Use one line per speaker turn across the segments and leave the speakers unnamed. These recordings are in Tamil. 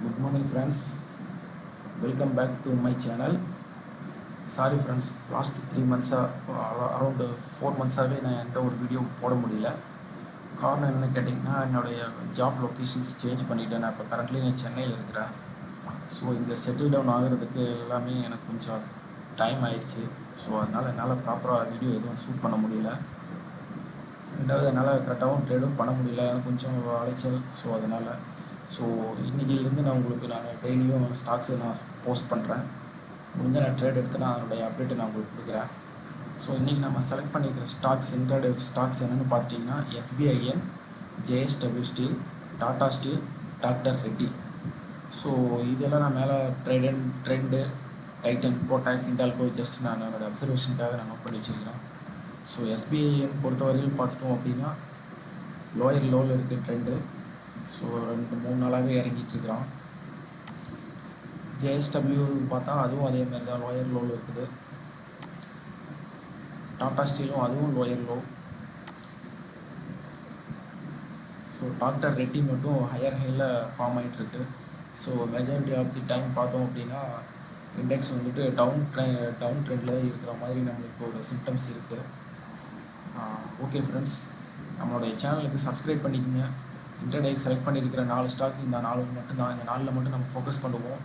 Good morning friends, welcome back to my channel. Sorry friends, last 3 months around 4 months நான் எந்த ஒரு வீடியோ போட முடியல. காரணம் என்னன்னு கேட்டிங்கன்னா, என்னுடைய ஜாப் லொக்கேஷன்ஸ் சேஞ்ச் பண்ணிட்டேன். நான் இப்போ கரண்ட்லி நான் சென்னையில் இருக்கிறேன். ஸோ இங்கே செட்டில் டவுன் ஆகிறதுக்கு எல்லாமே எனக்கு கொஞ்சம் டைம் ஆயிடுச்சு. ஸோ அதனால் என்னால் ப்ராப்பராக வீடியோ எதுவும் ஷூட் பண்ண முடியல. ரெண்டாவது என்னால் கரெக்டாகவும் ட்ரேடும் பண்ண முடியல, எனக்கு கொஞ்சம் அலைச்சல். ஸோ இன்றைக்கிலேருந்து நான் உங்களுக்கு டெய்லியும் ஸ்டாக்ஸை நான் போஸ்ட் பண்ணுறேன். முடிஞ்ச நான் ட்ரேட் எடுத்து நான் அதனுடைய அப்டேட்டை நான் உங்களுக்கு கொடுக்குறேன். ஸோ இன்றைக்கி நம்ம செலக்ட் பண்ணியிருக்கிற ஸ்டாக்ஸ் இன்ட்ராடே ஸ்டாக்ஸ் என்னென்னு பார்த்துட்டிங்கன்னா, SBIN, JSW steel, Tata steel, doctor Reddy. So இதெல்லாம் நான் மேலே trend, Titan, Kotak, Hindalco just நான் என்னோடய அப்சர்வேஷனுக்காக நான் நோட் பண்ணி வச்சுருக்கிறேன். ஸோ SBIN பொறுத்தவரையில் பார்த்துட்டோம் அப்படின்னா லோயர் லோவில் இருக்குது ட்ரெண்டு. ஸோ 2-3 நாளாகவே இறங்கிட்டுருக்குறான். JSW பார்த்தா அதுவும் அதேமாதிரி தான் லோயர் லோவில் இருக்குது. டாடா ஸ்டீலும் அதுவும் lower low. So doctor Reddy மட்டும் ஹையர் ஹையில் ஃபார்ம் ஆகிட்டுருக்கு. So majority of the time பார்த்தோம் அப்படின்னா இண்டெக்ஸ் வந்துட்டு டவுன் ட்ரெண்டில் இருக்கிற மாதிரி நம்மளுக்கு ஒரு சிம்டம்ஸ் இருக்குது. ஓகே ஃப்ரெண்ட்ஸ், நம்மளுடைய சேனலுக்கு சப்ஸ்கிரைப் பண்ணிக்கோங்க. இன்டர்டேக்கு செலக்ட் பண்ணியிருக்கிற 4 ஸ்டாக் இந்த 4 மட்டும்தான். இந்த 4ல் மட்டும் நம்ம ஃபோக்கஸ் பண்ணுவோம்.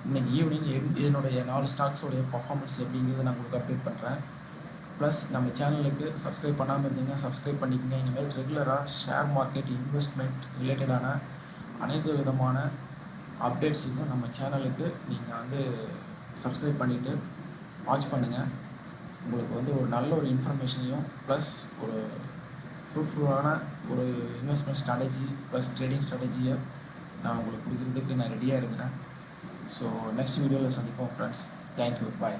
இன்றைக்கி ஈவினிங் என்னுடைய 4 ஸ்டாக்ஸோடைய பர்ஃபார்மன்ஸ் எப்படிங்கிறத நான் உங்களுக்கு அப்டேட் பண்ணுறேன். ப்ளஸ் நம்ம சேனலுக்கு சப்ஸ்கிரைப் பண்ணாமல் இருந்தீங்கன்னா சப்ஸ்கிரைப் பண்ணிக்கோங்க. இனிமேல் ரெகுலராக ஷேர் மார்க்கெட் இன்வெஸ்ட்மெண்ட் ரிலேட்டடான அனைத்து விதமான அப்டேட்ஸுக்கும் நம்ம சேனலுக்கு நீங்கள் சப்ஸ்கிரைப் பண்ணிவிட்டு வாட்ச் பண்ணுங்கள். உங்களுக்கு ஒரு நல்ல ஒரு இன்ஃபர்மேஷனையும் ப்ளஸ் ஒரு ஃப்ரூட்ஃபுல்லான ஒரு இன்வெஸ்ட்மெண்ட் ஸ்ட்ராட்டஜி ப்ளஸ் ட்ரேடிங் ஸ்ட்ராட்டஜியை நான் உங்களுக்கு கொடுக்குறதுக்கு நான் ரெடியாக இருக்கிறேன். ஸோ நெக்ஸ்ட் வீடியோவில் சந்திப்போம் ஃப்ரெண்ட்ஸ். தேங்க்யூ, பாய்.